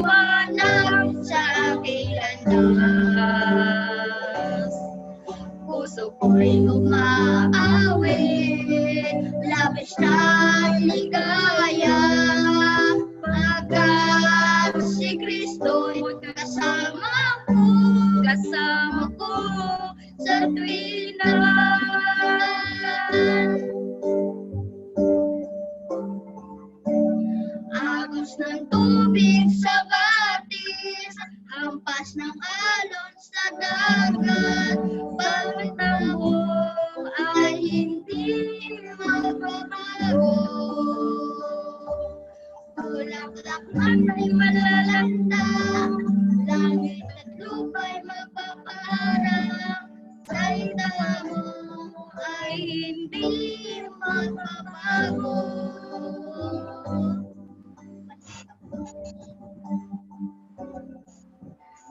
Liwanag sa aking landas. Puso ko'y umaawit, labis na ligaya. Pagkat si Kristo'y kasama ko sa tuwiran. Agos ng tubig sa batis, hampas ng alon sa dagat. Pagtambong ay hindi magbabago. Bulaklak man ay malalanda, langit at lupa'y magpaparang. Salita mo ay hindi magbabago.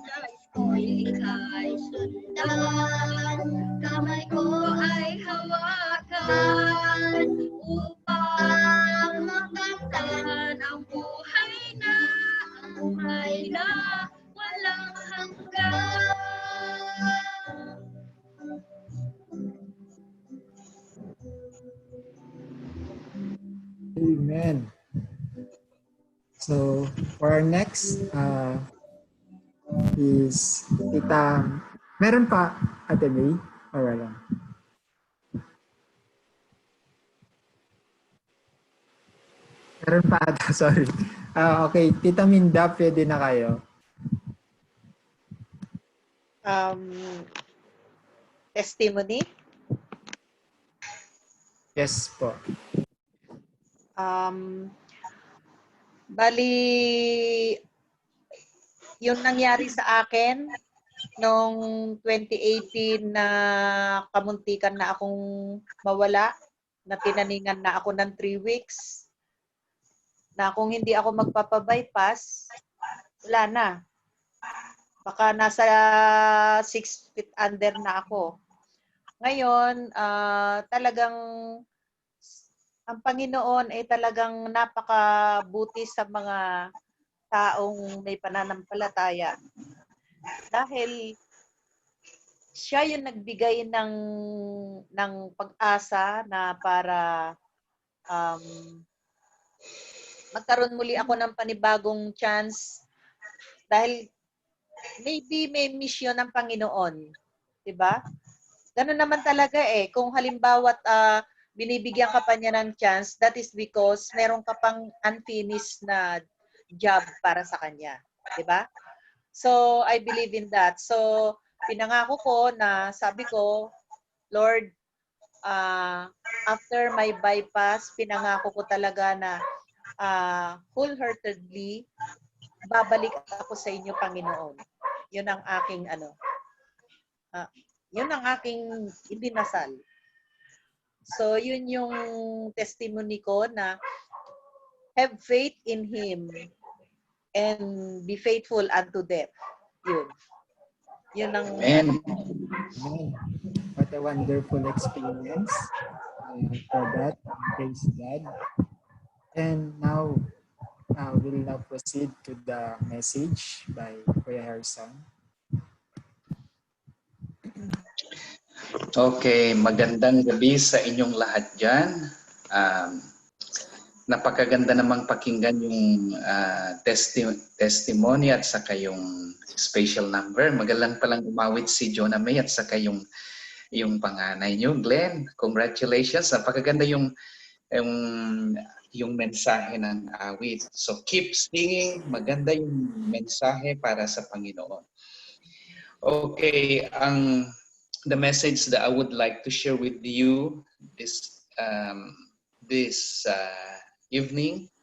Nais ko'y ika'y sundan, kamay ko ay hawakan, upang makamtan ang buhay na walang hanggan. Amen. So, for our next is Tita, meron pa Ate May? Or wala? Meron pa ata, sorry. Okay, Tita Minda, pwede na kayo. Testimony? Yes po. Bali, yung nangyari sa akin noong 2018 na kamuntikan na akong mawala, na tinaningan na ako ng 3 weeks, na kung hindi ako magpapabypass, wala na. Baka nasa 6 feet under na ako. Ngayon, talagang ang Panginoon ay talagang napakabuti sa mga taong may pananampalataya. Dahil siya yung nagbigay ng pag-asa na para magkaroon muli ako ng panibagong chance. Dahil maybe may mission ng Panginoon. Diba? Ganun naman talaga eh. Kung halimbawa't binibigyan ka pa niya ng chance, that is because meron ka pang unfinished na job para sa kanya. Diba? So, I believe in that. So, pinangako ko na sabi ko, Lord, after my bypass, pinangako ko talaga na wholeheartedly, babalik ako sa inyo, Panginoon. Yun ang aking yun ang aking ibinasal. So, yun yung testimony ko na have faith in Him and be faithful unto death. Yun. Yun ang... Amen. What a wonderful experience for that. Praise God. And now, we'll now proceed to the message by Kuya Harrison. Okay, magandang gabi sa inyong lahat dyan. Napakaganda namang pakinggan yung testimony at saka yung special number. Magalang palang umawit si Jonah May at saka yung panganay nyo, Glenn. Congratulations. Napakaganda yung mensahe ng awit. So keep singing. Maganda yung mensahe para sa Panginoon. Okay, the message that I would like to share with you this evening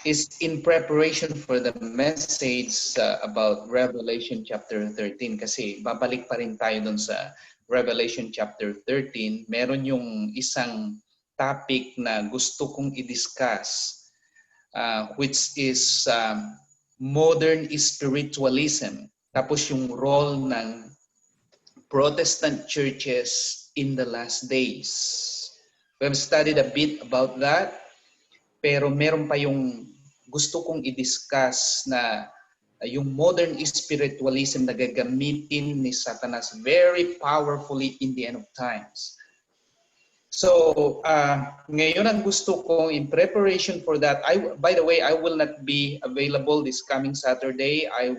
is in preparation for the message about Revelation chapter 13. Kasi babalik pa rin tayo dun sa Revelation chapter 13. Meron yung isang topic na gusto kong i-discuss, which is modern spiritualism. Tapos yung role ng Protestant churches in the last days. We have studied a bit about that, pero meron pa yung gusto kong i-discuss na yung modern spiritualism na gagamitin ni Satanas very powerfully in the end of times. So, ngayon ang gusto ko, in preparation for that, by the way, I will not be available this coming Saturday. I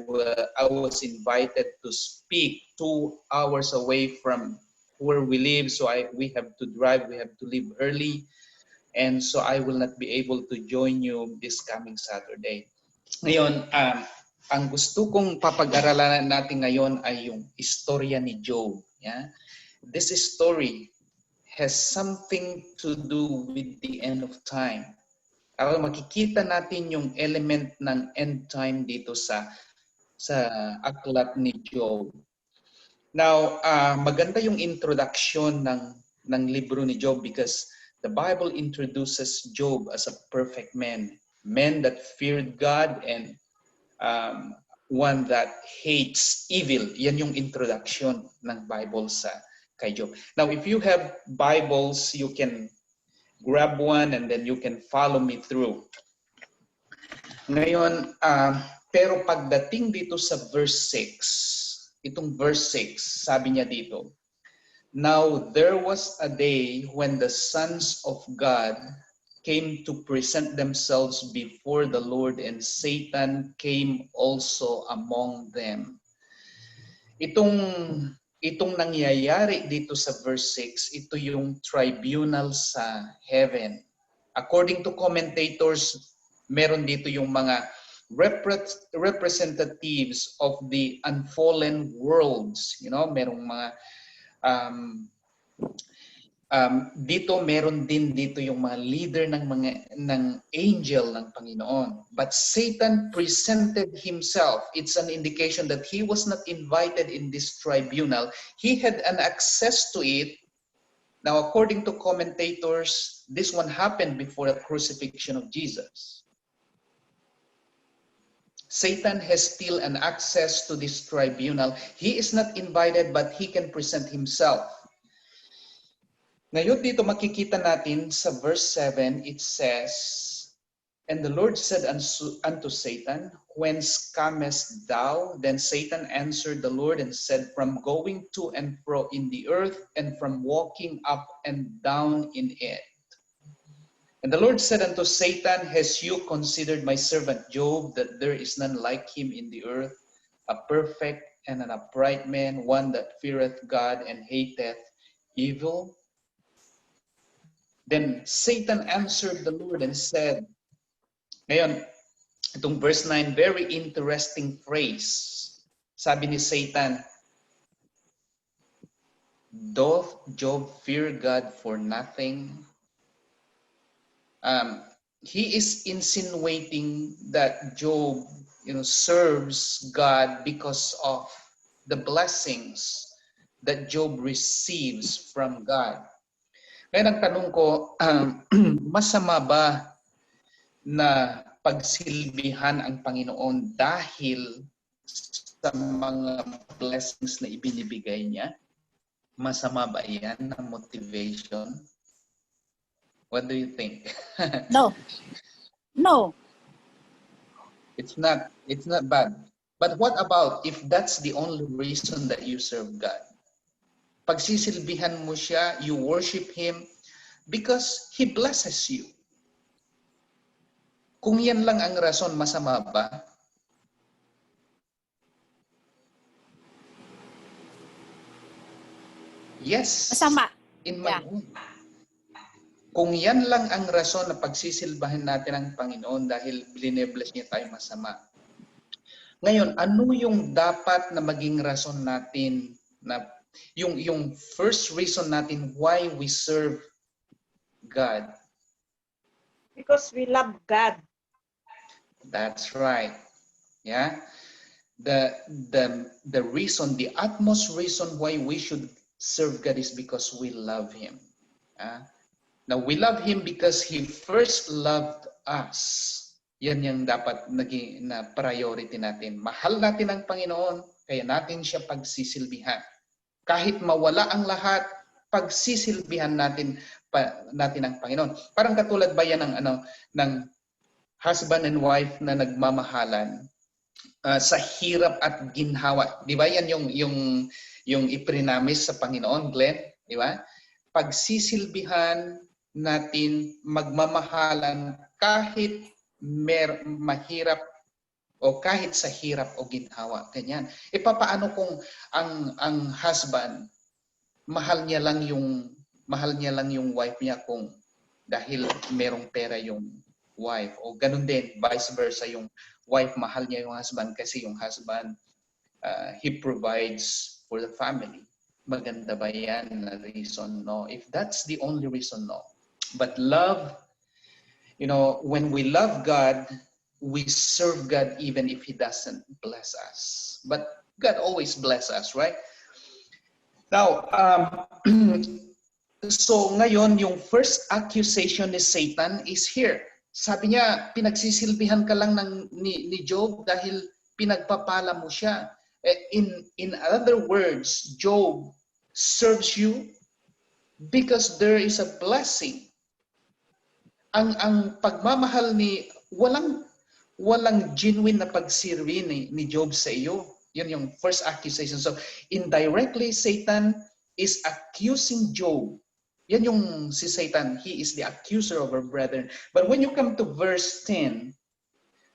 was invited to speak 2 hours away from where we live, so we have to drive, we have to leave early, and so I will not be able to join you this coming Saturday. Ngayon, ang gusto kong papag-aralan natin ngayon ay yung istorya ni Job. Yeah? This story has something to do with the end of time. Makikita natin yung element ng end time dito sa aklat ni Job. Now, maganda yung introduction ng libro ni Job because the Bible introduces Job as a perfect man that feared God and one that hates evil. Yan yung introduction ng Bible kay Job. Now, if you have Bibles, you can grab one and then you can follow me through. Ngayon, pero pagdating dito sa verse 6, itong verse 6, sabi niya dito, "Now there was a day when the sons of God came to present themselves before the Lord, and Satan came also among them." Itong nangyayari dito sa verse 6, ito yung tribunal sa heaven. According to commentators, meron dito yung mga representatives of the unfallen worlds. You know, merong mga dito meron din dito yung mga leader ng angel ng Panginoon. But Satan presented himself. It's an indication that he was not invited in this tribunal. He had an access to it. Now, according to commentators, this one happened before the crucifixion of Jesus. Satan has still an access to this tribunal. He is not invited, but he can present himself. Ngayon dito makikita natin sa verse 7, it says, "And the Lord said unto Satan, Whence comest thou? Then Satan answered the Lord and said, From going to and fro in the earth, and from walking up and down in it. And the Lord said unto Satan, Hast you considered my servant Job, that there is none like him in the earth, a perfect and an upright man, one that feareth God and hateth evil? Then Satan answered the Lord and said," ngayon, itong verse 9, very interesting phrase. Sabi ni Satan, "Doth Job fear God for nothing?" He is insinuating that Job, serves God because of the blessings that Job receives from God. Kaya ang tanong ko, masama ba na pagsilbihan ang Panginoon dahil sa mga blessings na ibinibigay niya? Masama ba yan na motivation? What do you think? No. It's not bad. But what about if that's the only reason that you serve God? Pagsisilbihan mo siya, you worship Him because He blesses you. Kung yan lang ang rason, masama ba? Yes. Masama. In my own. Kung yan lang ang rason na pagsisilbahan natin ang Panginoon dahil blinebless niya tayo, masama. Ngayon, ano yung dapat na maging rason natin na yung first reason natin why we serve God? Because we love God. That's right. Yeah. The reason, the utmost reason why we should serve God is because we love Him. Now, we love Him because He first loved us. Yan yung dapat naging na priority natin. Mahal natin ang Panginoon, kaya natin siya pagsisilbihan. Kahit mawala ang lahat, pagsisilbihan natin ang Panginoon. Parang katulad ba yan ng husband and wife na nagmamahalan sa hirap at ginhawa. Di ba yan yung iprinamis sa Panginoon, Glenn? Di ba? Pagsisilbihan natin magmamahalan kahit mahirap o kahit sa hirap o ginhawa. Ganyan. E paano kung ang husband mahal niya lang yung wife niya kung dahil merong pera yung wife, o ganun din vice versa, yung wife mahal niya yung husband kasi yung husband he provides for the family. Maganda ba yan na reason? No. If that's the only reason, no. But love, when we love God, we serve God even if He doesn't bless us. But God always bless us, right? Now, so ngayon, yung first accusation ni Satan is here. Sabi niya, pinagsisilbihan ka lang ni Job dahil pinagpapala mo siya. In other words, Job serves you because there is a blessing. Ang pagmamahal walang genuine na pagsirwi ni Job sa iyo. Yun yung first accusation. So indirectly, Satan is accusing Job. Yan yung si Satan. He is the accuser of our brethren. But when you come to verse 10,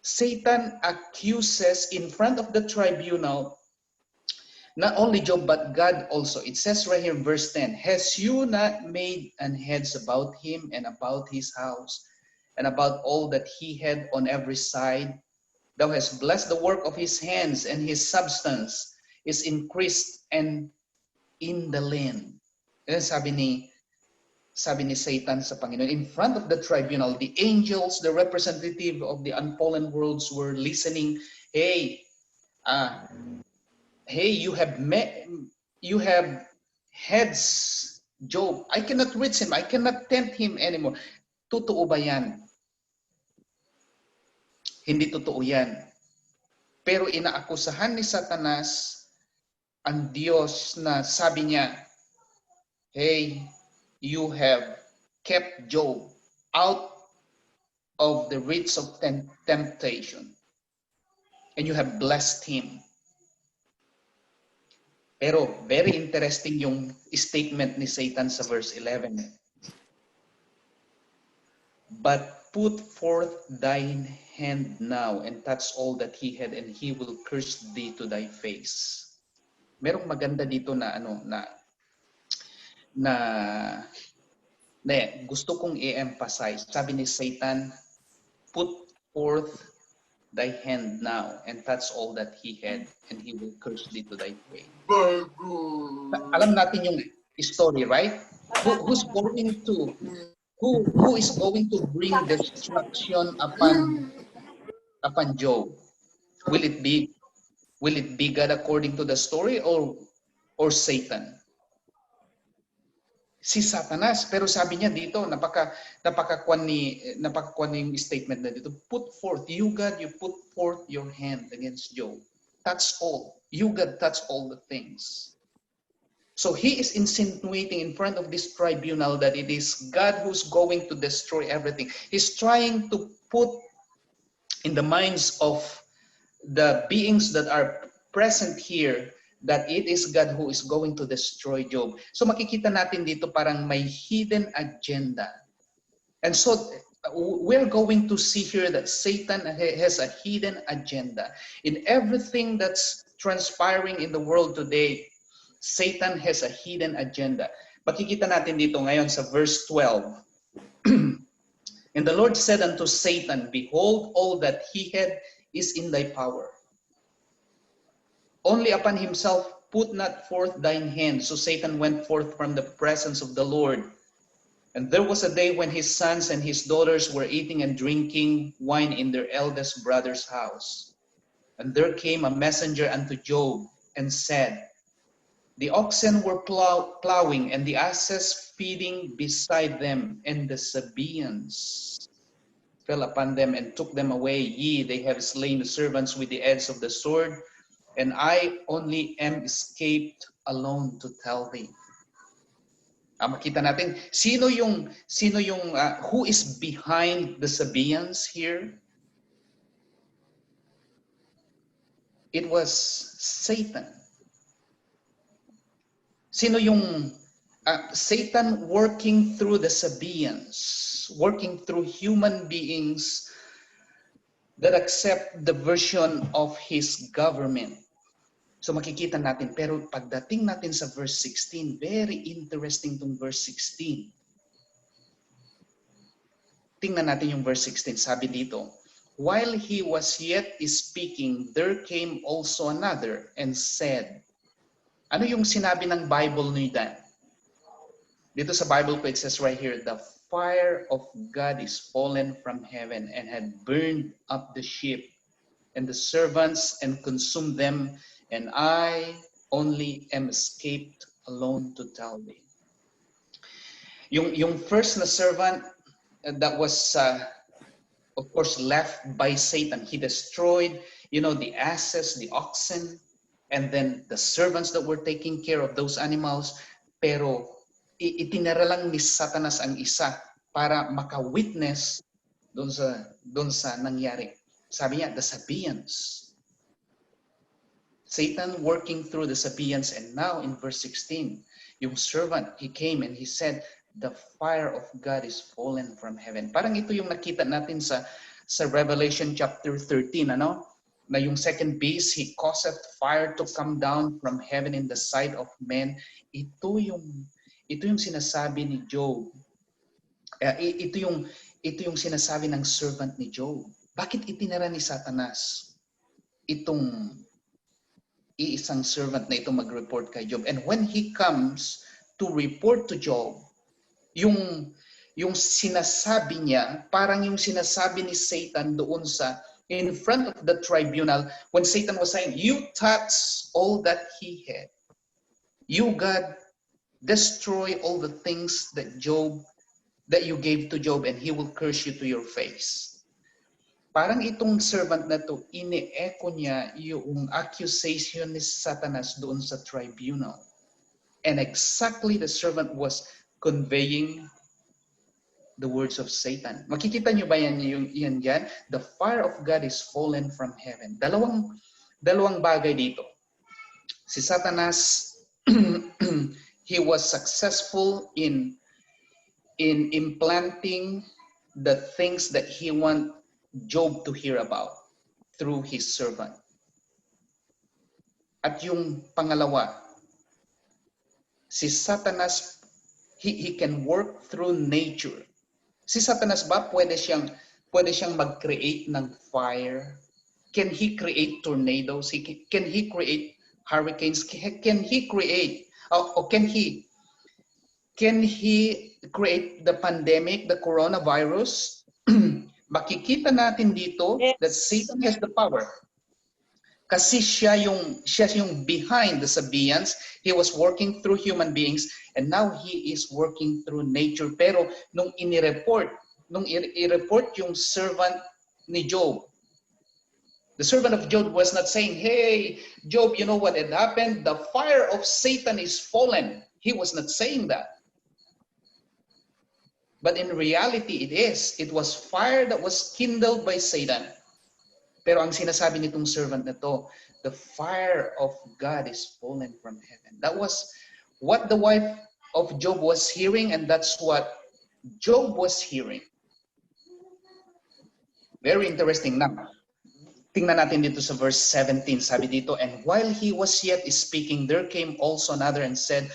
Satan accuses in front of the tribunal not only Job, but God also. It says right here in verse 10, has you not made an heads about him and about his house and about all that he had on every side? Thou hast blessed the work of his hands, and his substance is increased and in the land. Yan sabi ni Satan sa Panginoon. In front of the tribunal, the angels, the representative of the unfallen worlds were listening. Hey, you have heads, Job. I cannot reach him. I cannot tempt him anymore. Totoo ba yan? Hindi totoo yan. Pero inaakusahan ni Satanas ang Diyos na sabi niya, hey, you have kept Job out of the reach of temptation. And you have blessed him. Pero very interesting yung statement ni Satan sa verse 11. But put forth thine hand now and touch all that he had, and he will curse thee to thy face. Merong maganda dito na gusto kong i-emphasize. Sabi ni Satan, put forth thy hand now and touch all that he had, and he will curse thee to thy face. Alam natin yung story, right? Who is going to bring destruction upon Job? Will it be God according to the story, or Satan? Si Satanas. Pero sabi niya dito, napakakuan yung statement na dito. Put forth, you God, you put forth your hand against Job. Touch all. You God, touch all the things. So he is insinuating in front of this tribunal that it is God who's going to destroy everything. He's trying to put in the minds of the beings that are present here that it is God who is going to destroy Job. So makikita natin dito parang may hidden agenda. And so we're going to see here that Satan has a hidden agenda. In everything that's transpiring in the world today, Satan has a hidden agenda. Makikita natin dito ngayon sa verse 12. And the Lord said unto Satan, behold, all that he had is in thy power. Only upon himself put not forth thine hand. So Satan went forth from the presence of the Lord. And there was a day when his sons and his daughters were eating and drinking wine in their eldest brother's house. And there came a messenger unto Job and said, the oxen were plowing, and the asses feeding beside them, and the Sabaeans fell upon them and took them away. Ye, they have slain the servants with the edge of the sword, and I only am escaped alone to tell thee. Makita natin, sino yung who is behind the Sabaeans here? It was Satan. Sino yung Satan working through the Sabaeans, working through human beings that accept the version of his government. So makikita natin, pero pagdating natin sa verse 16, very interesting tong verse 16. Tingnan natin yung verse 16, sabi dito, while he was yet speaking, there came also another and said, ano yung sinabi ng Bible ni Dan? Dito sa Bible ko, it says right here, the fire of God is fallen from heaven and had burned up the sheep and the servants and consumed them, and I only am escaped alone to tell thee. Yung first na servant that was, of course, left by Satan. He destroyed, the asses, the oxen, and then the servants that were taking care of those animals. Pero itinara lang ni Satanas ang isa para maka-witness doon sa nangyari. Sabi niya, the Sabaeans. Satan working through the Sabaeans, and now in verse 16, yung servant, he came and he said, the fire of God is fallen from heaven. Parang ito yung nakita natin sa Revelation chapter 13, ano? Na yung second beast, he causeth fire to come down from heaven in the sight of men. Ito yung sinasabi ni Job. Ito yung sinasabi ng servant ni Job. Bakit itinara ni Satanas itong iisang servant na ito mag-report kay Job? And when he comes to report to Job, yung sinasabi niya, parang yung sinasabi ni Satan doon sa in front of the tribunal, when Satan was saying, you touch all that he had. You, God, destroy all the things that you gave to Job, and he will curse you to your face. Parang itong servant na to, ine-echo niya yung accusation ni Satanas doon sa tribunal. And exactly the servant was conveying the words of Satan. Makikita niyo ba yan dyan? The fire of God is fallen from heaven. Dalawang bagay dito. Si Satanas, he was successful in implanting the things that he want Job to hear about through his servant. At yung pangalawa, si Satanas, he can work through nature. Si Satanas ba pwede siyang mag-create ng fire? Can he create tornadoes? Can he create hurricanes? Can he create can he create the pandemic, the coronavirus? Makikita natin dito that Satan has the power. Kasi siya yung behind the Sabaeans. He was working through human beings, and now he is working through nature. Pero nung i-report yung servant ni Job, the servant of Job was not saying, hey, Job, you know what had happened? The fire of Satan is fallen. He was not saying that. But in reality, it was fire that was kindled by Satan. Pero ang sinasabi nitong servant na to, the fire of God is fallen from heaven. That was what the wife of Job was hearing, and that's what Job was hearing. Very interesting. Now, tingnan natin dito sa verse 17. Sabi dito, and while he was yet speaking, there came also another and said,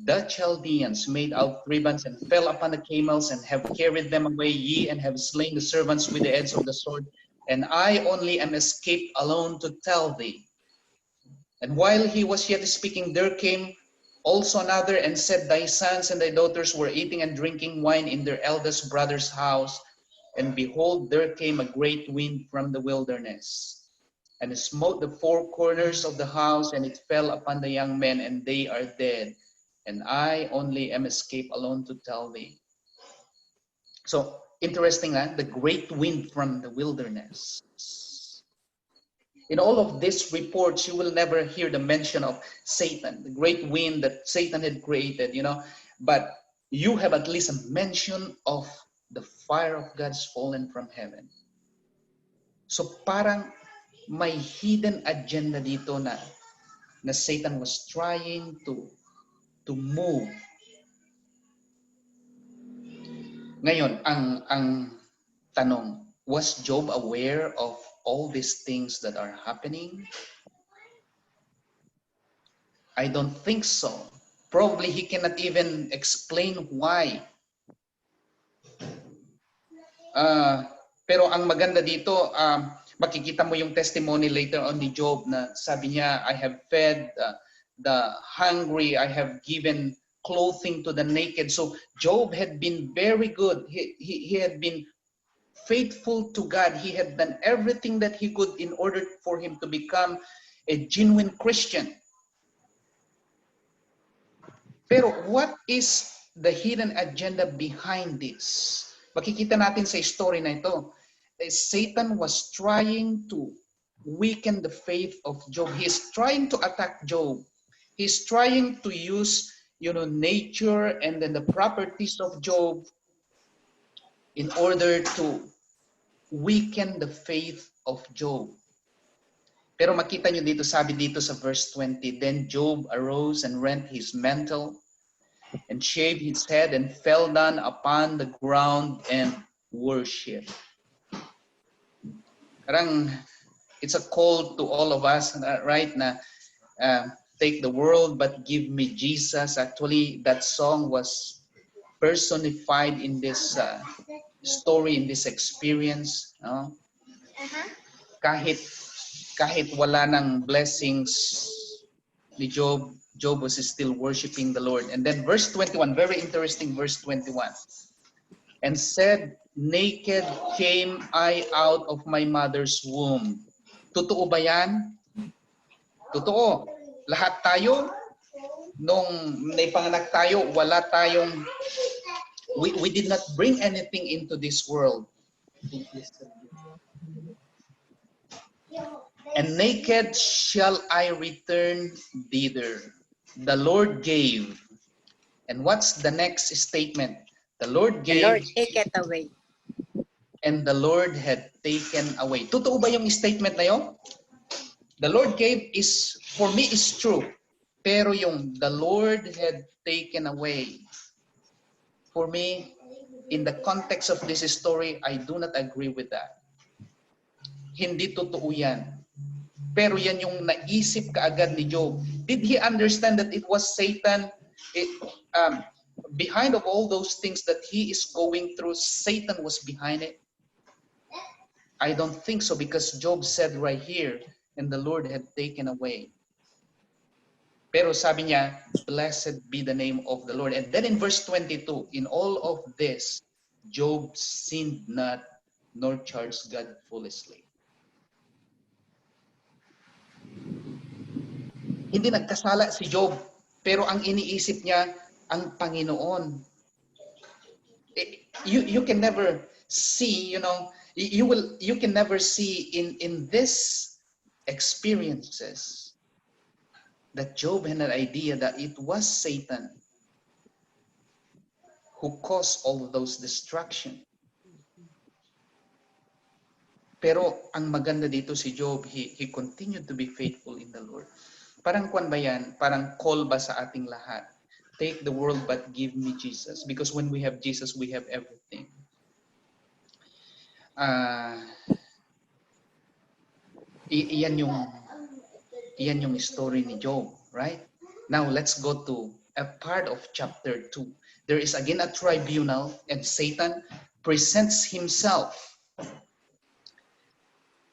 the Chaldeans made out ribands and fell upon the camels and have carried them away, ye, and have slain the servants with the edge of the sword. And I only am escaped alone to tell thee. And while he was yet speaking, there came also another and said, thy sons and thy daughters were eating and drinking wine in their eldest brother's house. And behold, there came a great wind from the wilderness, and it smote the four corners of the house, and it fell upon the young men, and they are dead. And I only am escaped alone to tell thee. So, interesting, the great wind from the wilderness. In all of these reports, you will never hear the mention of Satan, the great wind that Satan had created, but you have at least a mention of the fire of God's fallen from heaven. So parang may hidden agenda dito na Satan was trying to move. Ngayon, ang tanong, was Job aware of all these things that are happening? I don't think so. Probably he cannot even explain why. Pero ang maganda dito, makikita mo yung testimony later on ni Job na sabi niya, I have fed the hungry, I have given clothing to the naked. So Job had been very good. He had been faithful to God. He had done everything that he could in order for him to become a genuine Christian. Pero what is the hidden agenda behind this? Makikita natin sa story na ito. Satan was trying to weaken the faith of Job. He's trying to attack Job. He's trying to use, nature and then the properties of Job in order to weaken the faith of Job. Pero makita nyo dito, sabi dito sa verse 20, then Job arose and rent his mantle and shaved his head and fell down upon the ground and worshiped. Parang it's a call to all of us, right? Na take the world but give me Jesus. Actually, that song was personified in this story, in this experience. No? Kahit wala ng blessings ni Job, Job was still worshiping the Lord. And then verse 21, very interesting verse 21. And said, naked came I out of my mother's womb. Totoo ba yan? Totoo. Lahat tayo, nung naipanganak tayo, wala tayong, we did not bring anything into this world. And naked shall I return thither. The Lord gave. And what's the next statement? The Lord gave. The Lord taketh away. And the Lord had taken away. Totoo ba yung statement na yun? The Lord gave is, for me, is true. Pero yung the Lord had taken away, for me, in the context of this story, I do not agree with that. Hindi totoo yan. Pero yan yung naisip kaagad ni Job. Did he understand that it was Satan? Behind of all those things that he is going through, Satan was behind it? I don't think so, because Job said right here, and the Lord had taken away. Pero sabi niya, blessed be the name of the Lord. And then in verse 22, in all of this, Job sinned not, nor charged God foolishly. Hindi nagkasala si Job, pero ang iniisip niya, ang Panginoon. You can never see, you can never see in this experiences that Job had an idea that it was Satan who caused all of those destruction. Pero ang maganda dito si Job, he continued to be faithful in the Lord. Parang kwan ba yan? Parang call ba sa ating lahat? Take the world but give me Jesus. Because when we have Jesus, we have everything. Iyan yung story ni Job, right? Now, let's go to a part of chapter 2. There is again a tribunal, and Satan presents himself.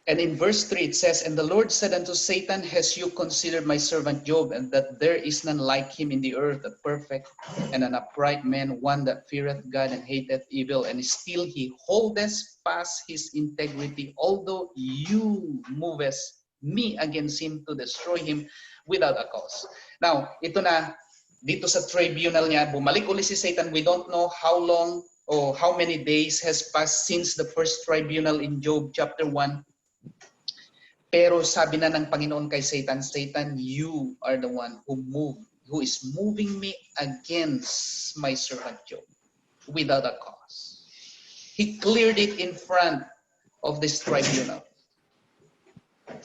And in verse 3 it says, and the Lord said unto Satan, has you considered my servant Job, and that there is none like him in the earth, a perfect and an upright man, one that feareth God and hateth evil, and still he holdeth fast his integrity, although you movest me against him to destroy him without a cause. Now, ito na, dito sa tribunal niya, bumalik ulit si Satan. We don't know how long or how many days has passed since the first tribunal in Job chapter 1. Pero sabi na ng Panginoon kay Satan, Satan, you are the one who is moving me against my servant Job without a cause. He cleared it in front of this tribunal.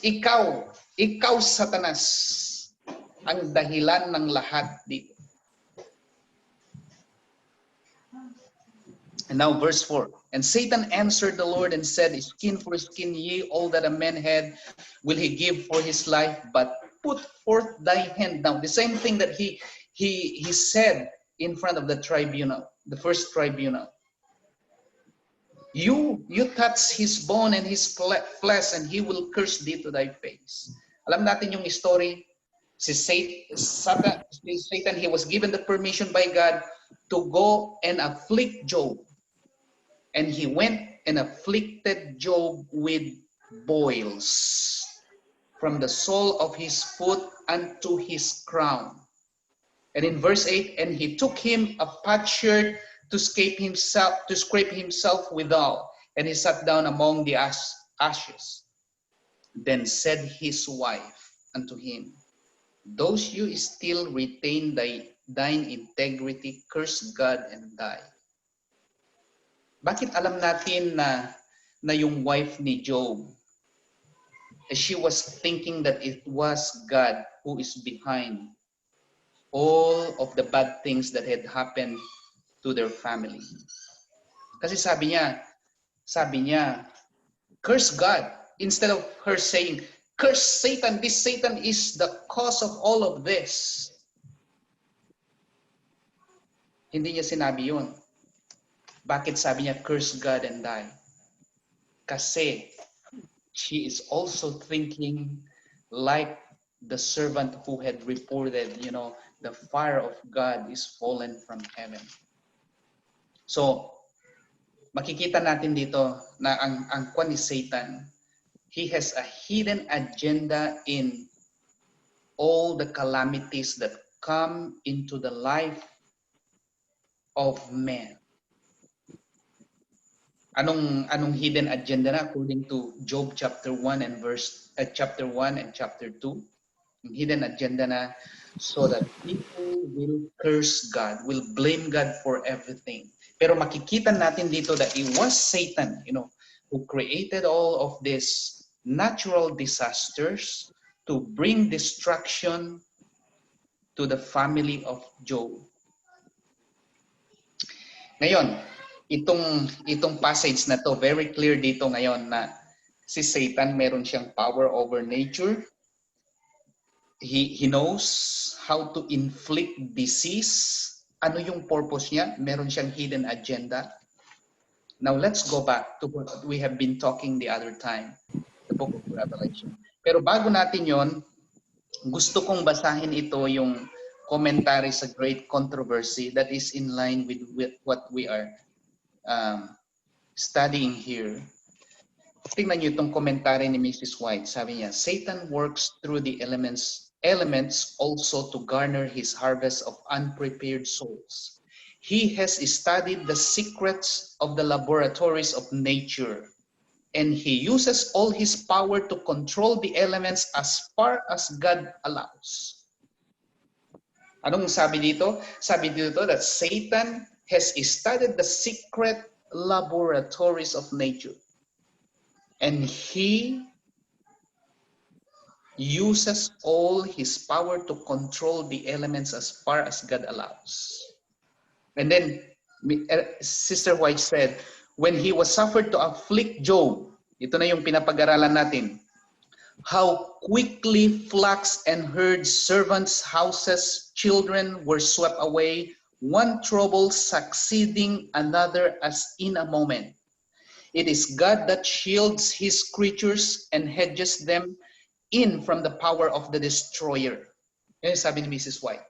ikaw Satanas, ang dahilan ng lahat dito. And now verse 4. And Satan answered the Lord and said, skin for skin, ye, all that a man had will he give for his life, but put forth thy hand. Now, the same thing that he said in front of the tribunal, the first tribunal. You touch his bone and his flesh, and he will curse thee to thy face. Alam natin yung story. Satan, he was given the permission by God to go and afflict Job. And he went and afflicted Job with boils from the sole of his foot unto his crown. And in verse 8, and he took him a potsherd to scrape himself withal, and he sat down among the ashes. Then said his wife unto him, those you still retain thine integrity, curse God and die. Bakit alam natin na yung wife ni Job, she was thinking that it was God who is behind all of the bad things that had happened to their family. Kasi sabi niya, curse God, instead of her saying, curse Satan, this Satan is the cause of all of this. Hindi niya sinabi yun. Bakit sabi niya, curse God and die? Kasi she is also thinking like the servant who had reported, the fire of God is fallen from heaven. So, makikita natin dito na ang kwan ni Satan, he has a hidden agenda in all the calamities that come into the life of man. Anong hidden agenda na according to Job chapter 1 and chapter 1 and chapter 2? Yung hidden agenda na so that people will curse God, will blame God for everything. Pero makikita natin dito that it was Satan, who created all of these natural disasters to bring destruction to the family of Job. Ngayon, itong passage na to, very clear dito ngayon na si Satan meron siyang power over nature. He knows how to inflict disease. Ano yung purpose niya? Meron siyang hidden agenda. Now let's go back to what we have been talking the other time, the book of Revelation. Pero bago natin yon, gusto kong basahin ito yung commentary sa Great Controversy that is in line with what we are studying here. Tingnan niyo itong commentary ni Mrs. White. Sabi niya, Satan works through the elements also to garner his harvest of unprepared souls. He has studied the secrets of the laboratories of nature, and he uses all his power to control the elements as far as God allows. Anong sabi dito? Sabi dito that Satan has studied the secret laboratories of nature, and he uses all his power to control the elements as far as God allows. And then Sister White said, when he was suffered to afflict Job, ito na yung pinapag-aralan natin, how quickly flocks and herds, servants, houses, children were swept away, one trouble succeeding another as in a moment. It is God that shields his creatures and hedges them in from the power of the destroyer. Yan sabi ni Mrs. White.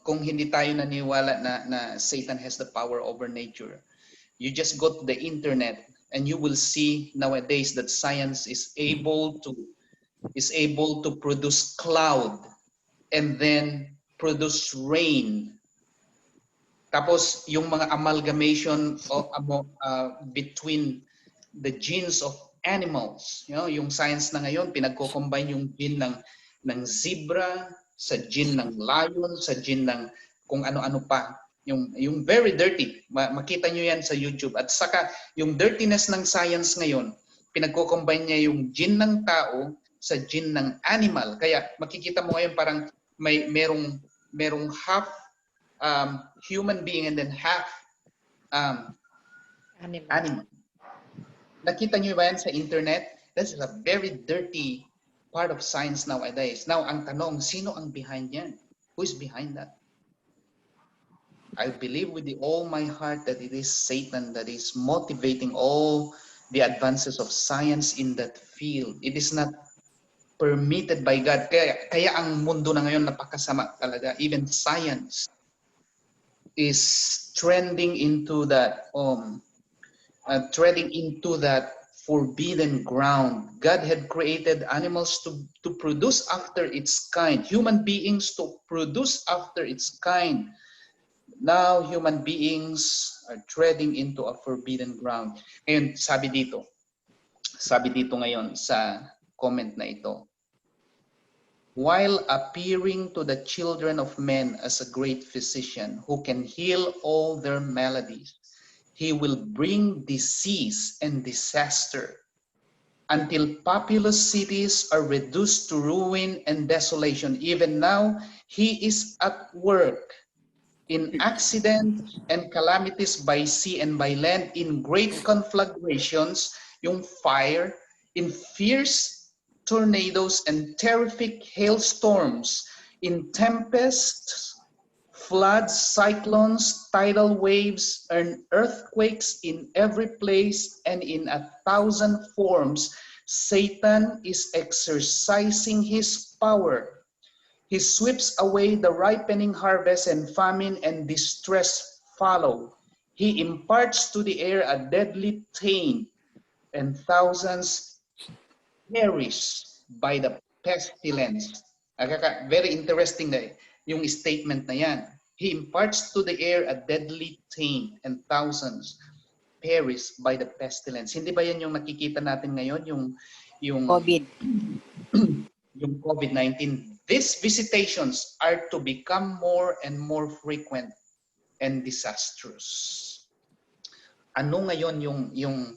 Kung hindi tayo naniwala na Satan has the power over nature, you just go to the internet and you will see nowadays that science is able to produce cloud and then produce rain. Tapos yung mga amalgamation between the genes of animals, yung science na ngayon pinagko-combine yung gene ng zebra sa gene ng lion, sa gene ng kung ano-ano pa. Yung very dirty. Makita nyo yan sa YouTube. At saka, yung dirtiness ng science ngayon, pinagko-combine niya yung gene ng tao sa gene ng animal. Kaya makikita mo ngayon parang merong half human being and then half animal. Nakita nyo ba yan sa internet? That's a very dirty part of science nowadays. Now, ang tanong, sino ang behind yan? Who is behind that? I believe with all my heart that it is Satan that is motivating all the advances of science in that field. It is not permitted by God. Kaya ang mundo na ngayon napakasama talaga. Even science is trending into that forbidden ground. God had created animals to produce after its kind, human beings to produce after its kind. Now, human beings are treading into a forbidden ground. Ngayon, sabi dito ngayon sa comment na ito, while appearing to the children of men as a great physician who can heal all their maladies, he will bring disease and disaster until populous cities are reduced to ruin and desolation. Even now, he is at work in accidents and calamities by sea and by land, in great conflagrations, yung fire, in fierce tornadoes and terrific hailstorms, in tempests, floods, cyclones, tidal waves, and earthquakes in every place and in 1,000 forms. Satan is exercising his power. He sweeps away the ripening harvest, and famine and distress follow. He imparts to the air a deadly taint, and thousands perish by the pestilence. Very interesting na yung statement na yan. He imparts to the air a deadly taint, and thousands perish by the pestilence. Hindi ba yan yung nakikita natin ngayon, yung COVID. yung COVID-19? These visitations are to become more and more frequent and disastrous. Ano ngayon yung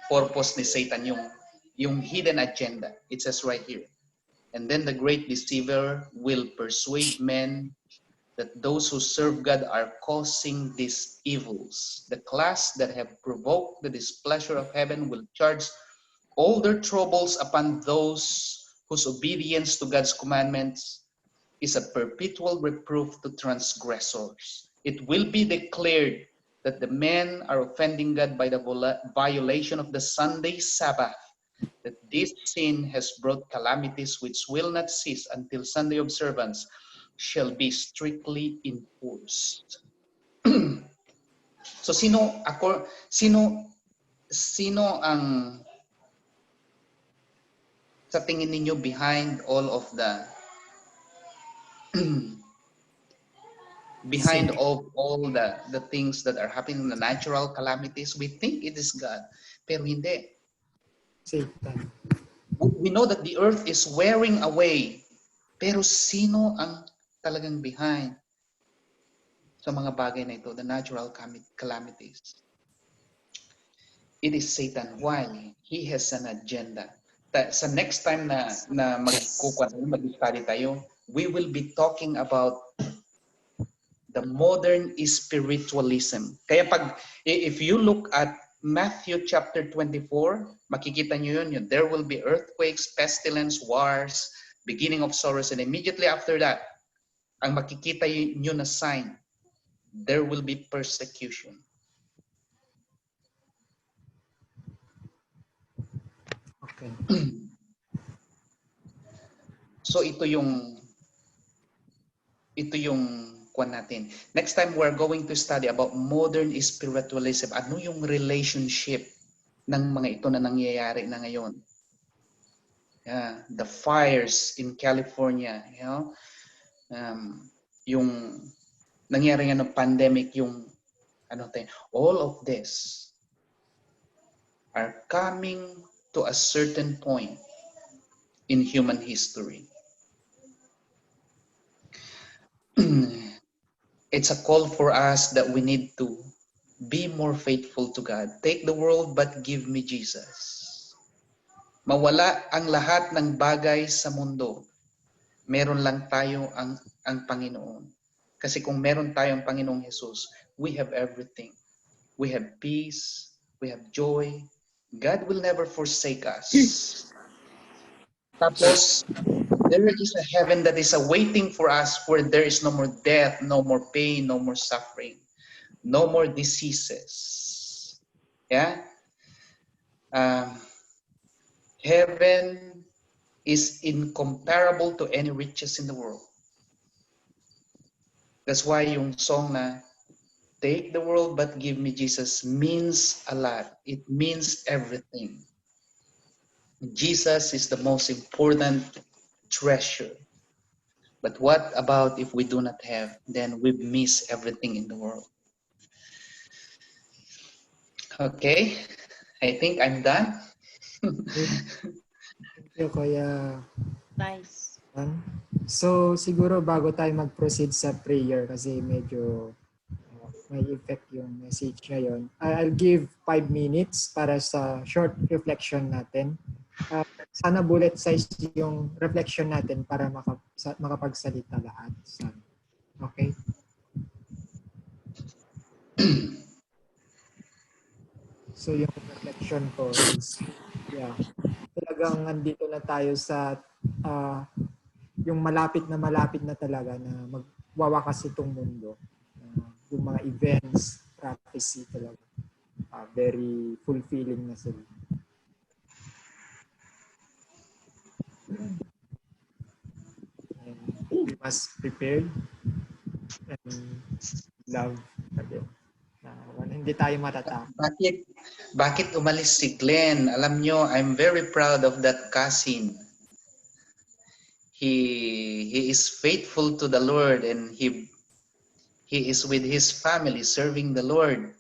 purpose ni Satan, yung hidden agenda? It says right here. And then the great deceiver will persuade men that those who serve God are causing these evils. The class that have provoked the displeasure of heaven will charge all their troubles upon those whose obedience to God's commandments is a perpetual reproof to transgressors. It will be declared that the men are offending God by the violation of the Sunday Sabbath, that this sin has brought calamities which will not cease until Sunday observance shall be strictly enforced. So sino ang sa tingin ninyo behind all of the the things that are happening, the natural calamities? We think it is God, pero hindi. Satan. We know that the earth is wearing away, pero sino ang talagang behind sa mga bagay na ito, the natural calamities? It is Satan. Why? He has an agenda. Sa next time na mag-study tayo, we will be talking about the modern spiritualism. Kaya if you look at Matthew chapter 24, makikita nyo yun. There will be earthquakes, pestilence, wars, beginning of sorrows, and immediately after that, ang makikita nyo na sign, there will be persecution. Okay. So ito yung kwan natin. Next time we're going to study about modern spiritualism. Ano yung relationship ng mga ito na nangyayari na ngayon? Yeah, the fires in California, you know, yung nangyari nga ng pandemic, yung all of this are coming to a certain point in human history. it's a call for us that we need to be more faithful to God. Take the world but give me Jesus. Mawala ang lahat ng bagay sa mundo. Meron lang tayo ang Panginoon. Kasi kung meron tayong Panginoong Jesus, we have everything. We have peace, we have joy. God will never forsake us. Tapos, there is a heaven that is awaiting for us where there is no more death, no more pain, no more suffering, no more diseases. Yeah? Heaven is incomparable to any riches in the world. That's why yung song na Take the world but give me Jesus means a lot. It means everything. Jesus is the most important treasure. But what about if we do not have? Then we miss everything in the world. Okay, I think I'm done. Thank you, Kuya. Nice. So, siguro bago tayo mag-proceed sa prayer kasi medyo may effect yung message ngayon. I'll give 5 minutes para sa short reflection natin. Sana bullet size yung reflection natin para makapagsalita lahat. Okay? So yung reflection ko is, talagang andito na tayo sa yung malapit na talaga na magwawakas itong mundo. Yung mga events, prophecy talaga. Very fulfilling na sila. And we must prepare and love again. Hindi tayo matatakot. Bakit umalis si Glenn? Alam nyo, I'm very proud of that cousin. He is faithful to the Lord and he is with his family serving the Lord.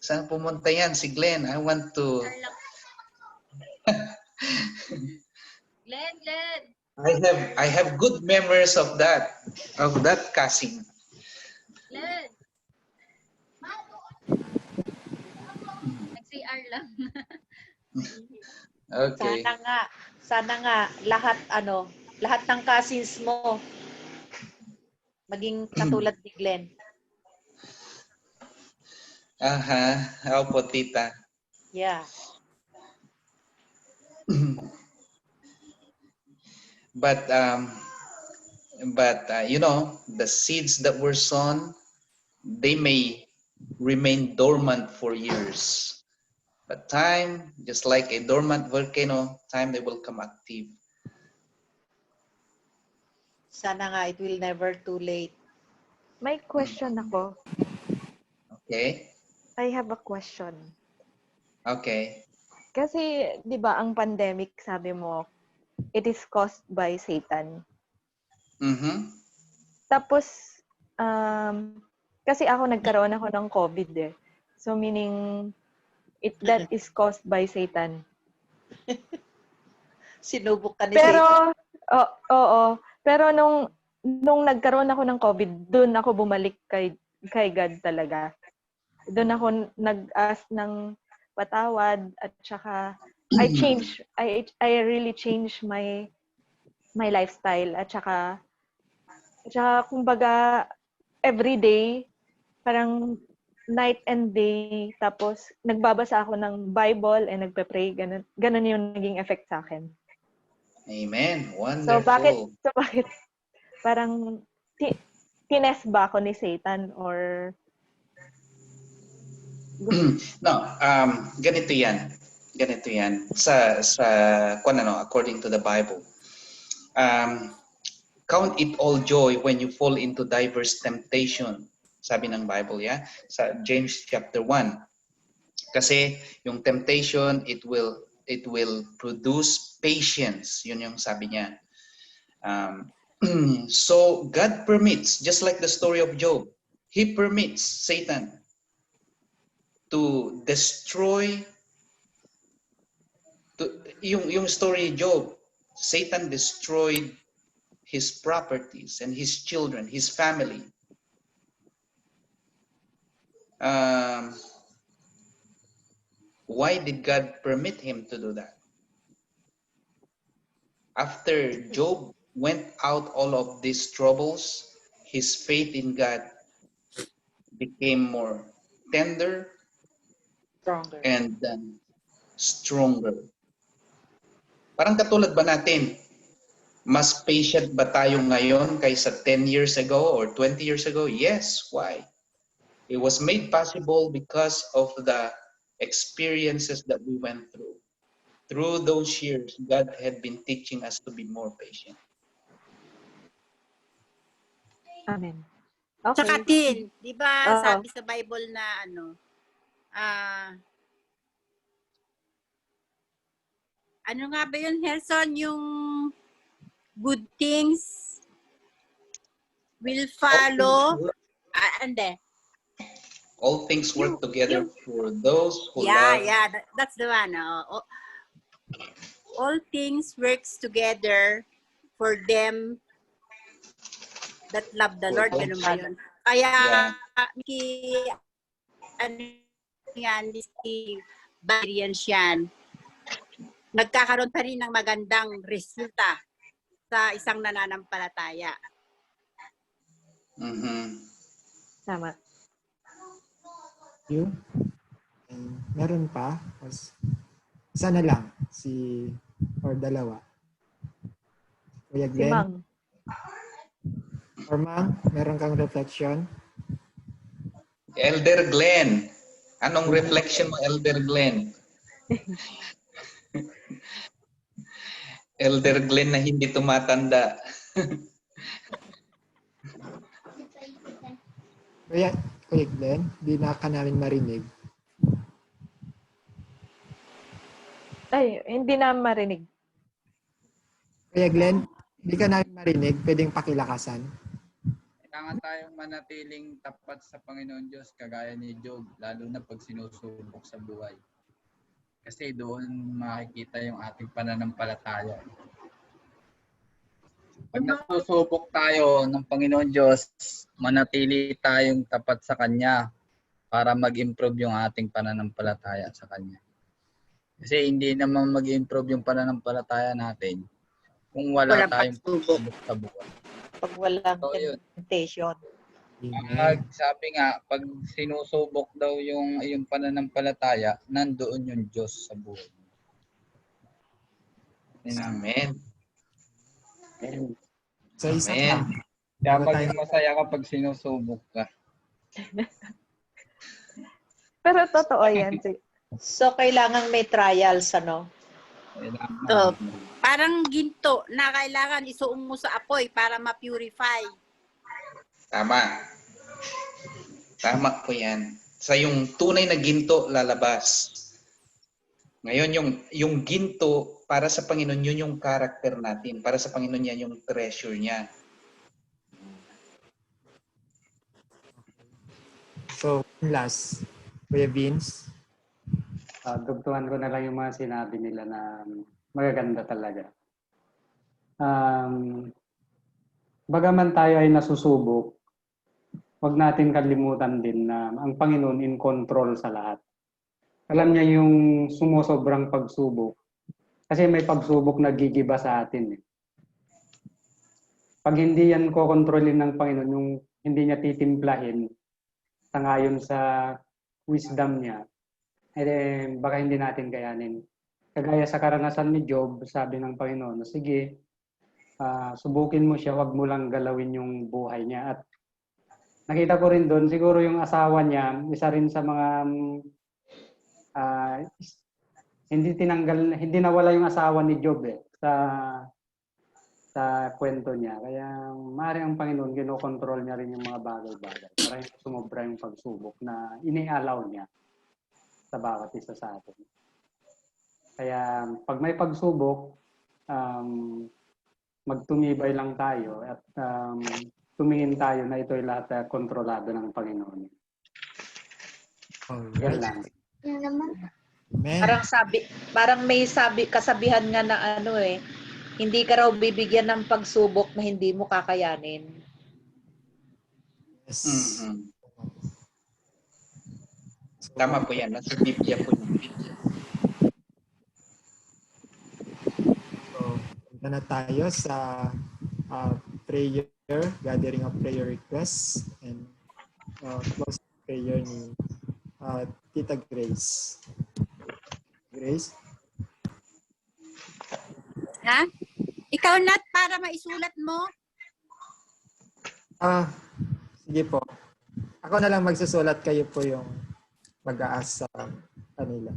Saan pumunta yan si Glenn? I want to... Glenn. I have good memories of that cousin. Glenn. Nag-CR lang. Okay. Sana nga lahat ng cousins mo maging katulad ni Glenn. Aha, opo tita. Yeah. But you know, the seeds that were sown, they may remain dormant for years. But time, just like a dormant volcano, time they will come active. Sana nga it will never too late. May question ako. Okay? I have a question. Okay. Kasi, di ba, ang pandemic, sabi mo, it is caused by Satan. Mm-hmm. Tapos, kasi nagkaroon ako ng COVID eh. So, meaning, that is caused by Satan. Sinubok ka ni Pero, Satan. oo. Pero nung nagkaroon ako ng COVID, doon ako bumalik kay God talaga. Doon ako nag-ask ng patawad at saka I really changed my lifestyle at saka kumbaga every day parang night and day tapos nagbabasa ako ng Bible and nagpe-pray, ganun yung naging effect sa akin. Amen. So Wonderful. bakit parang tinest ba ako ni Satan or No, ganito yan. Sa according to the Bible. Count it all joy when you fall into diverse temptation. Sabi ng Bible, yeah? Sa James chapter 1. Kasi yung temptation, it will produce patience. Yun yung sabi niya. So God permits, just like the story of Job, He permits Satan to destroy yung story of Job. Satan destroyed his properties and his children, his family. Why did God permit him to do that? After Job went out all of these troubles, his faith in God became more tender Stronger. and stronger. Parang katulad ba natin, mas patient ba tayo ngayon kaysa 10 years ago or 20 years ago? Yes. Why? It was made possible because of the experiences that we went through. Through those years, God had been teaching us to be more patient. Amen. Tsaka Okay. din, di ba Oo. sabi sa Bible na ano nga ba yun, Helson, yung good things will follow. Ande. All things work together Yung, for those who yeah, love. that's the one. All things works together for them that love the For Lord. those- Ganun ba yun? Kaya, Yeah. ano yan, experience yan. Nagkakaroon pa rin ng magandang resulta sa isang nananampalataya. Tama. You? Meron pa? Isa na lang. Or dalawa. Kuya Si Glenn? Mang. Or Mang, meron kang reflection? Elder Glenn. Anong reflection mo, Elder Glenn? Elder Glenn na hindi tumatanda. Kuya Glenn, di na ka namin marinig. Ay, hindi na marinig. Kuya Glenn, di ka namin marinig. Pwedeng pakilakasan. Kailangan tayong manatiling tapat sa Panginoon Diyos kagaya ni Job, lalo na pag sinusubok sa buhay. Kasi doon makikita yung ating pananampalataya. Pag nasusubok tayo ng Panginoon Diyos, manatili tayong tapat sa Kanya para mag-improve yung ating pananampalataya sa Kanya. Kasi hindi naman mag-improve yung pananampalataya natin kung wala tayong pagsubok sa buhay. Pag walang So, yun. temptation. Sabi nga, pag sinusubok daw yung pananampalataya, nandoon yung Diyos sa buhay. Amen. So, isa Amen. pa. Kaya Bago maging tayo- masaya kapag sinusubok ka. Pero totoo yan. So, kailangan may trials, ano? So, parang ginto na kailangan isuong mo sa apoy para ma-purify. Tama. Tama po yan. Sa yung tunay na ginto lalabas. Ngayon, yung ginto, para sa Panginoon, yun yung character natin. Para sa Panginoon yan, yung treasure niya. So, last. Kuya Vince. Dugtungan ko na lang yung mga sinabi nila na magaganda talaga. Bagaman tayo ay nasusubok, huwag natin kalimutan din na ang Panginoon in control sa lahat. Alam niya yung sumusobrang pagsubok. Kasi may pagsubok na gigiba sa atin. Pag hindi yan kokontrolin ng Panginoon, yung hindi niya titimplahin sangayon sa wisdom niya, baka hindi natin kayanin. Kagaya sa karanasan ni Job, sabi ng Panginoon, sige, subukin mo siya, wag mo lang galawin yung buhay niya. At nakita ko rin doon, siguro yung asawa niya, isa rin sa mga hindi nawala yung asawa ni Job sa kwento niya. Kaya maaaring ang Panginoon, kinokontrol niya rin yung mga bagay-bagay para hindi sumobra yung pagsubok na inialaw niya sa bawat isa sa atin. Kaya pag may pagsubok, magtumibay lang tayo at tumingin tayo na ito'y lahat kontrolado ng Panginoon. Yan lang. Amen. Parang may kasabihan nga na Hindi ka raw bibigyan ng pagsubok na hindi mo kakayanin. Yes. Mhm. Tama po yan. Nasa Biblia po yan. So, punta na tayo sa prayer, gathering of prayer requests, and close prayer ni Tita Grace. Grace? Ha? Ikaw, Nat, para maisulat mo. Sige po. Ako na lang magsusulat, kayo po yung mag-aas sa kanila.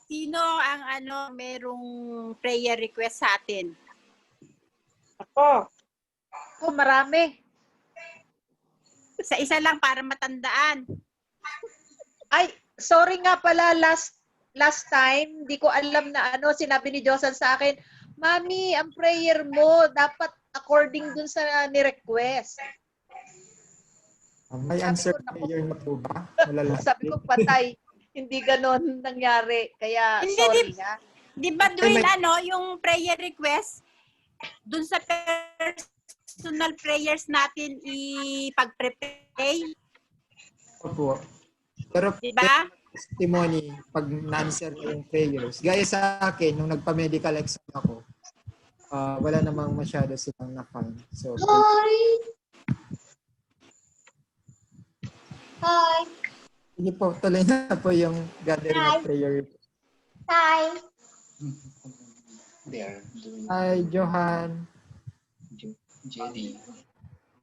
Sino ang merong prayer request sa atin? Ako, marami. Sa isa lang para matandaan. Ay, sorry nga pala, last time, di ko alam na sinabi ni Josan sa akin, Mami, ang prayer mo, dapat according dun sa ni-request. May answer prayer na po ba? Sabi ko, patay. Hindi ganon nangyari. Kaya, Hindi, sorry ha. Di ba doon yung prayer request, dun sa personal prayers natin ipag-pray? Opo. Pero Di ba? testimony pag na-answer na yung prayers. Gaya sa akin, nung nagpa-medical exam ako, wala namang masyado silang na-find. So, Hi. hindi po, tuloy na po yung gathering of prayer. Hi. They are doing Hi, Johan. JD.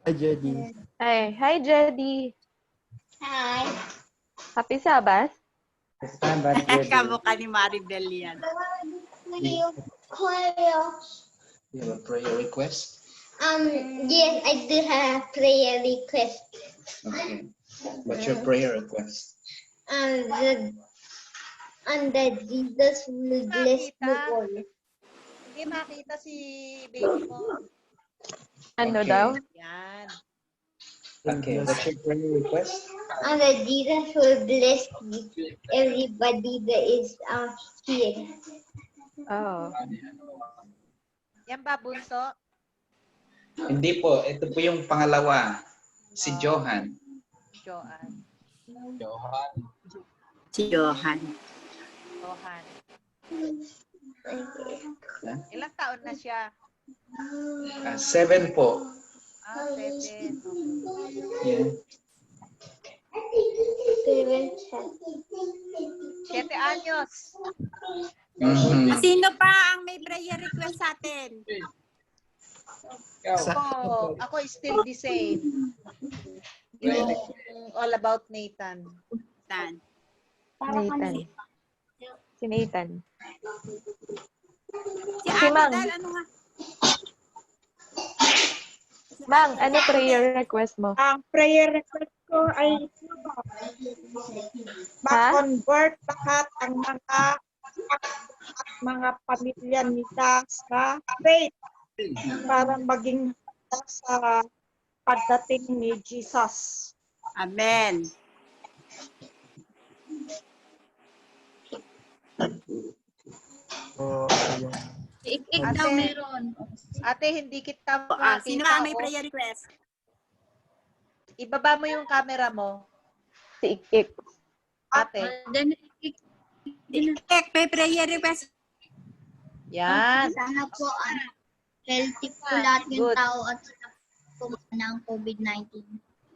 Hi, Jedy. Hi, Jedy. Hi. Happy Sabbath. Kamukha ni Maribel yan. You have a prayer request? Yes, I do have prayer request. Okay. What's your prayer request? And that Jesus will bless you all. Hindi makita si baby mo. Ano Okay. daw? Yan. Okay. What's your prayer request? And that Jesus will bless everybody that is here. Oh. Yan ba, bunso? Hindi po. Ito po yung pangalawa. Si Johan. Joan. Johan. Si Johan. Johan. Ilang taon na siya? 7 po. 7. Yeah. 7 anyos. Mhm. Sino pa ang may prayer request sa atin? Ako still the same. Yung all about Nathan. Tan. Nathan. Si Nathan. Si Si Mang. Abidal, ano nga? Mang, ano prayer request mo? Ang prayer request ko ay ma-convert lahat ang mga pamilya nila sa faith para maging sa pagdating ni Jesus. Amen. So, yung Ate, ate, hindi kita Sino makita. pa ang may prayer request? Ibaba mo yung camera mo. Si Ik. Ate. May prayer request. Yan. Sana po healthy po lahat ng Good. tao at po ng COVID-19.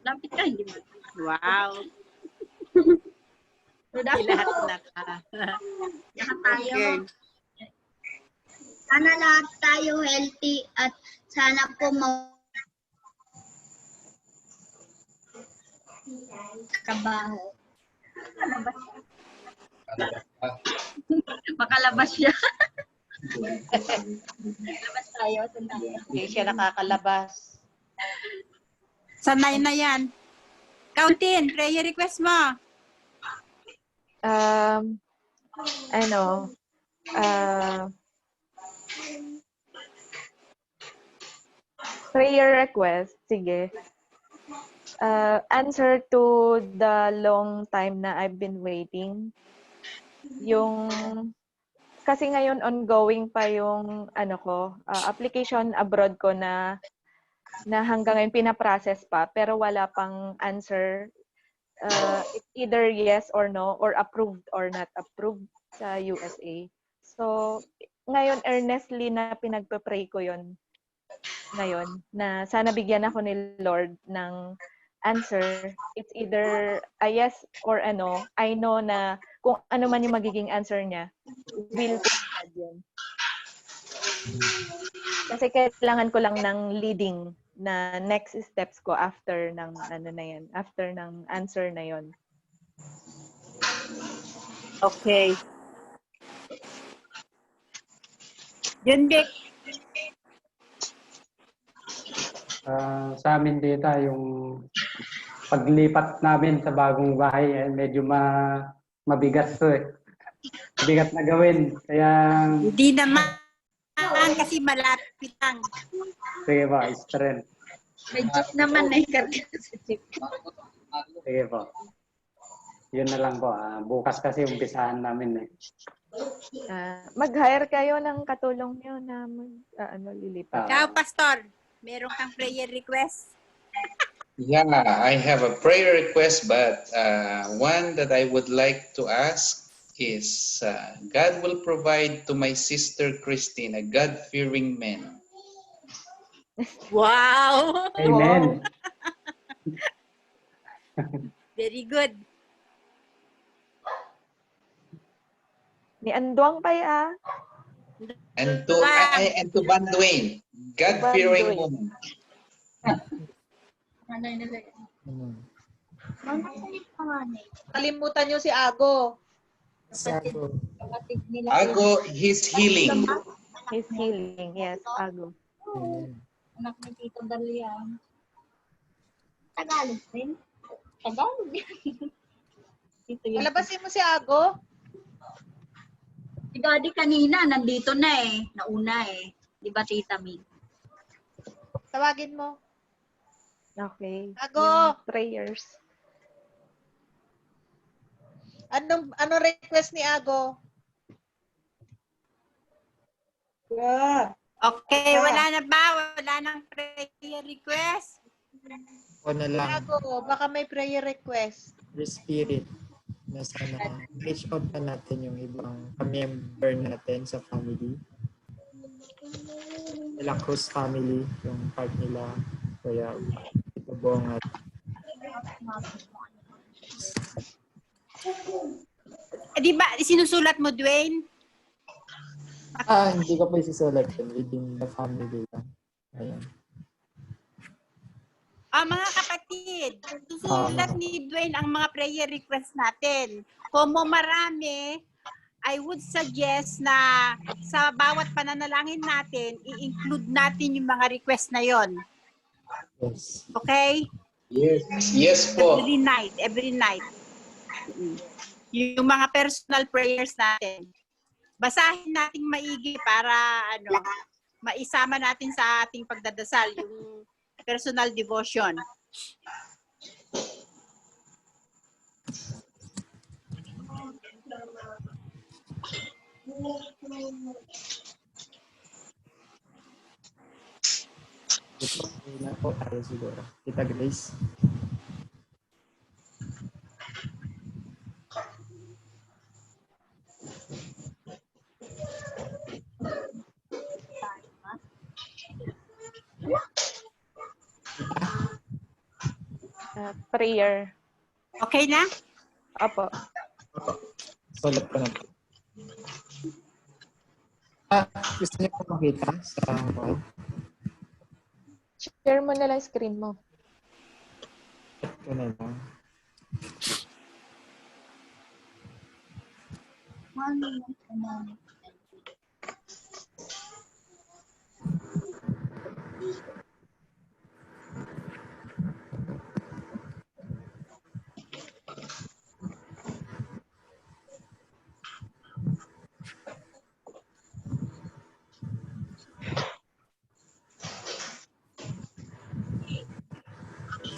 Lapit ka, hindi mo. Wow. Lahat na ka. Lahat tayo. Okay. Sana lahat tayo healthy at sana po trabaho. Makalabas siya. Hindi siya nakakalabas. Sanay na yan. Countin, prayer request mo. Prayer request, sige. Answer to the long time na I've been waiting. yung kasi ngayon ongoing pa yung application abroad ko na hanggang ngayon pinaprocess pa pero wala pang answer. It's either yes or no or approved or not approved sa USA. So ngayon earnestly na pinagpe-pray ko yon ngayon na sana bigyan ako ni Lord ng answer. It's either a yes or a no. I know na kung ano man yung magiging answer niya, will ko yun. Kasi kailangan ko lang ng leading na next steps ko after ng after ng answer na yon. Okay. Yun, Vic. Sa amin dito, yung paglipat namin sa bagong bahay, medyo mabigat to eh. Mabigat na gawin. Kaya, Hindi naman kasi malapit lang. sige po, strength. May jeep naman na ikarga sa jeep. Sige po. Yun na lang po. Bukas kasi umpisahan namin eh. Mag-hire kayo ng katulong niyo na lilipat. Ciao, Pastor. Meron kang prayer request? Yeah, I have a prayer request, but one that I would like to ask is God will provide to my sister Christine a God-fearing man. Wow! Amen. Very good. Ni Andwang pa ya. And to Van Dwayne, God-fearing woman. Kalimutan nyo si Ago. Sago. Ago, he's healing. He's healing. Yes, Ago. Anak ni Tito Dalian. Tagalog din. Tagalog. Palabasin mo si Ago. Si Daddy kanina, nandito na eh. Nauna eh. Di ba, Tita Mi? Tawagin mo. Okay. Ago! Yung prayers. Anong request ni Ago? Okay, wala na ba? Wala nang prayer request? O na lang, Ago, baka may prayer request. the spirit na sana reach out pa natin yung ibang member natin sa family. Nila Cruz family, yung part nila. Kaya ito buong at Di ba, sinusulat mo, Dwayne? hindi ko pa isusulat yun within the family lang. Ayan. Mga kapatid, susulat ni Dwayne ang mga prayer request natin. Kung mo marami, I would suggest na sa bawat pananalangin natin, i-include natin yung mga request na yon. Yes. Okay? Yes. Yes po. Every night. Yung mga personal prayers natin. Basahin nating maigi para maisama natin sa ating pagdadasal yung personal devotion. Ito, na po tayo siguro. Kita Grace. Prayer. Okay na? Opo. Sulat ko na po. Gusto niyo po makita sa wall? Share mo na lang screen mo. Ito na lang.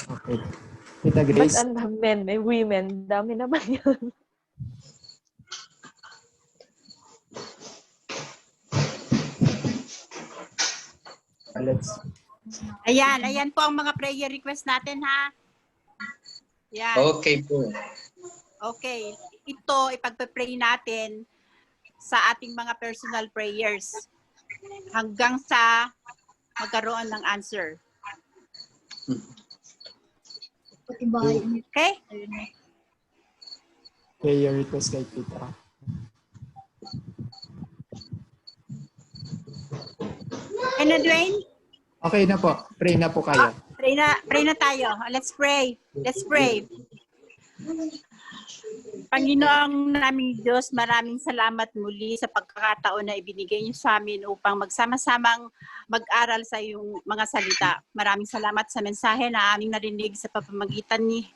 Okay. Kita Ba't Grace. ang men, may women, dami naman yun. Let's Ayan po ang mga prayer request natin ha. Yan. Okay po. Okay, ito ipagpe-pray natin sa ating mga personal prayers hanggang sa magkaroon ng answer. Okay? prayer request kay Tita. Ano, Dwayne? Okay na po. Pray na po kayo. Pray na tayo. Let's pray. Let's pray. Panginoong naming Diyos, maraming salamat muli sa pagkakataon na ibinigay niyo sa amin upang magsama-samang mag-aral sa iyong mga salita. Maraming salamat sa mensahe na aming narinig sa pamamagitan ni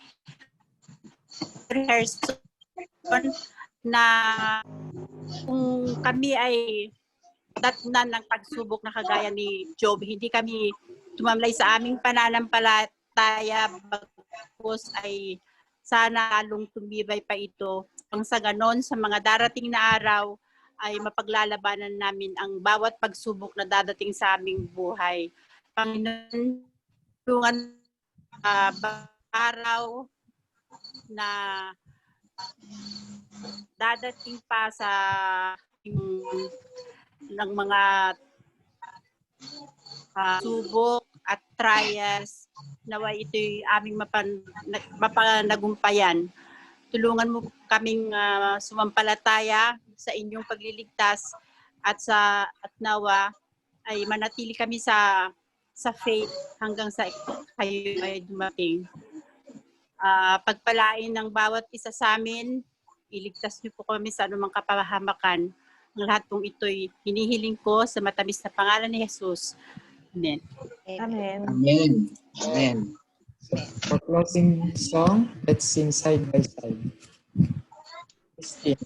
Harrison na kung kami ay datnan ng pagsubok na kagaya ni Job, hindi kami tumamlay sa aming pananampalataya, bagkus ay sana lalong tumibay pa ito. Ang sa ganon, sa mga darating na araw, ay mapaglalabanan namin ang bawat pagsubok na dadating sa aming buhay. Panginoon, tulungan araw na dadating pa sa ng mga subok at trials, naway ito'y aming mapanagumpayan. Tulungan mo kaming sumampalataya sa inyong pagliligtas at nawa ay manatili kami sa faith hanggang sa kayo ay dumating. Pagpalain ng bawat isa sa amin, iligtas niyo po kami sa anumang kapahamakan. Ang lahat pong ito'y hinihiling ko sa matamis na pangalan ni Jesus. Amen. Amen. Amen. Amen. So, for closing song, let's sing side by side. Side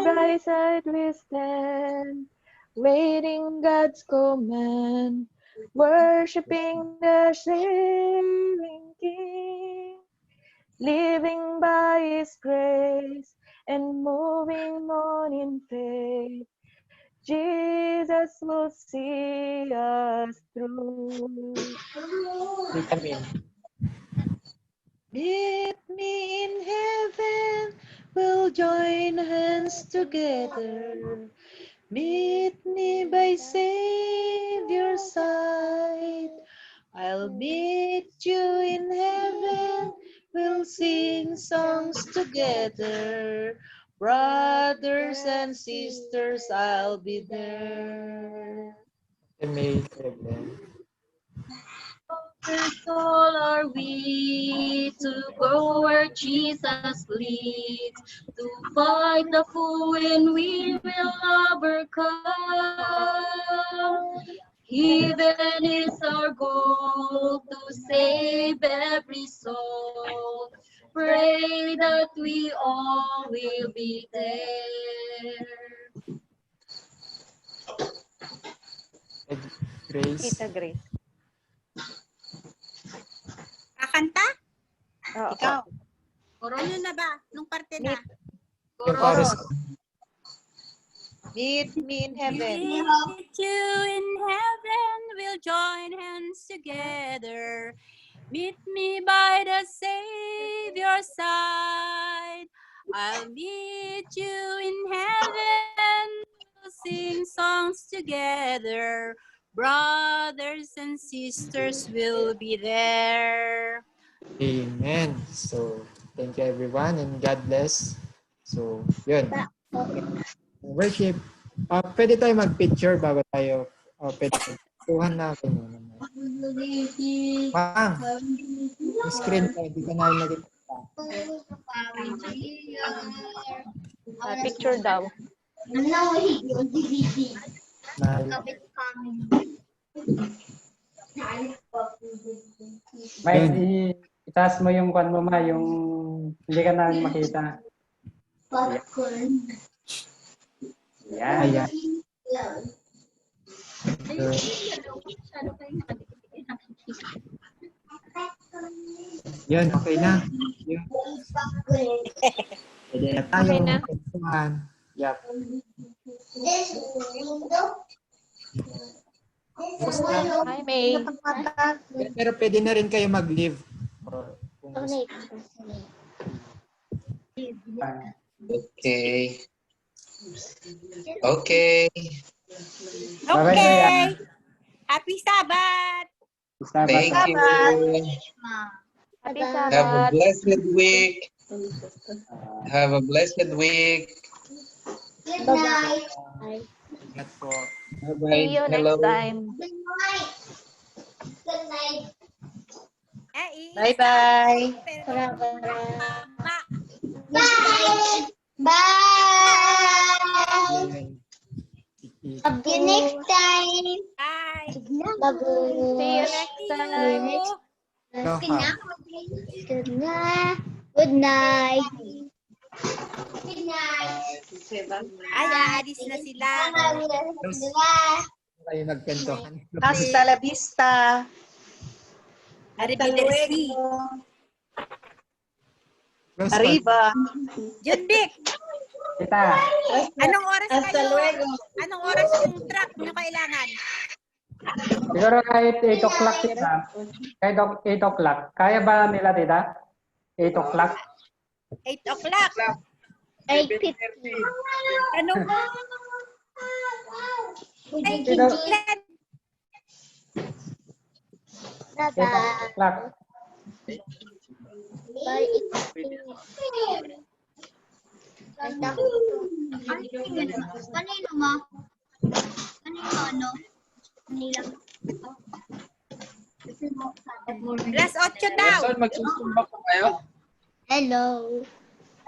by side we stand, waiting God's command, worshiping the saving King, living by His grace and moving on in faith. Jesus will see us through. Meet me in heaven, we'll join hands together. Meet me by Savior's side. I'll meet you in heaven, we'll sing songs together. Brothers and sisters, I'll be there. Amen. All are we to go where Jesus leads, to fight the foe and we will overcome. Heaven is our goal to save every soul. Pray that we all will be there. Grace. Tita Grace. Kakanta? Oo. Ikaw. Ano na ba? Nung parte na? Yung chorus. Meet me in heaven. Meet you in heaven, we'll join hands together. Meet me by the Savior's side. I'll meet you in heaven, we'll sing songs together. Brothers and sisters will be there. Amen. So, thank you everyone and God bless. So, yun. Worship. Pwede tayo mag-picture bago tayo pwede. Tuhan natin. Ma'am, screen ko, hindi ka namin nakikita. Picture daw. May itaas mo yung kwan mo ma, yung hindi ka namin makita. Yan. Ayan. Yun, okay na. Yun. Pwede na tayo. Okay na. Tuhan. Yep. Hi, May. Pero pwede na rin kayo mag-leave. Or kung gusto. Okay. Okay. Bye-bye, Okay. Kuya. Happy Sabbath! Thank you. Happy Have a Sabbath. blessed week. Have a blessed week. Good night. Ingat po. See Bye-bye. you Hello. next time. Good night. Good night. Bye-bye. Pero tama. Bye. Bye. See you next time. Bye. See you next See time. you. Aloha. Good night. Good night. Good night. Ay, aalis na sila. Kayo nagkwentuhan. Hasta la vista. Arrivederci. Close Arriba. Junbik, Kita. anong oras kayo? Anong oras yung truck nyo kailangan? Siguro kahit 8 o'clock, tita. Kahit 8 o'clock. Kaya ba nila, tita? 8 o'clock? 8 o'clock. 8:50. Anong? Ay, Sino? Glenn. 8 o'clock. Kanino mo? Kanino ano? Kanila. Alas 8 daw. Gerson, magsusumba pa kayo? Hello.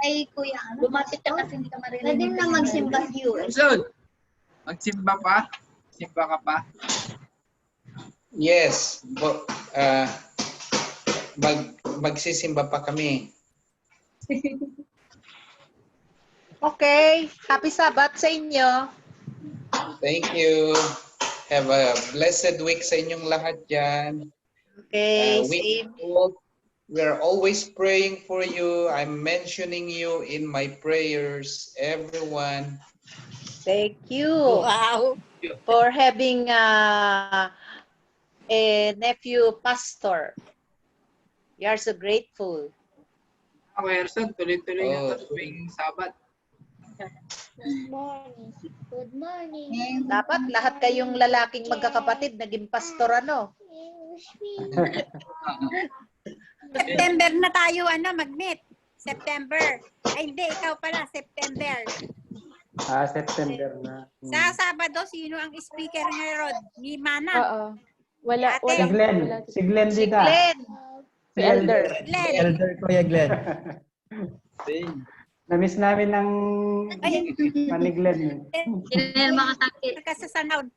Ay, kuya. Lumapit ka kasi hindi ka marinig. Pwede na magsimba viewers. Gerson, magsimba pa? Simba ka pa? Yes. Magsisimba pa kami. Okay. Happy Sabbath sa inyo. Thank you. Have a blessed week sa inyong lahat dyan. Okay. We Same. are always praying for you. I'm mentioning you in my prayers, everyone. Thank you Wow. for having a nephew pastor. We are so grateful. Ako, Gerson, tuloy-tuloy nga Oh. ito tuwing Sabat. Good morning. Good morning. Dapat lahat kayong lalaking magkakapatid naging pastor ano. September na tayo mag-meet. September. Ay, hindi. Ikaw pala. September. September na. Sa Sabado, sino ang speaker ngayon? Ni Mana. Oo. Wala, Ate. Si walang, Glenn. wala. Si Glenn Si dita. Glenn. Si Elder. Glenn. Elder Kuya Glenn. Na-miss namin ng Ay, ni Glenn. ka sa sound.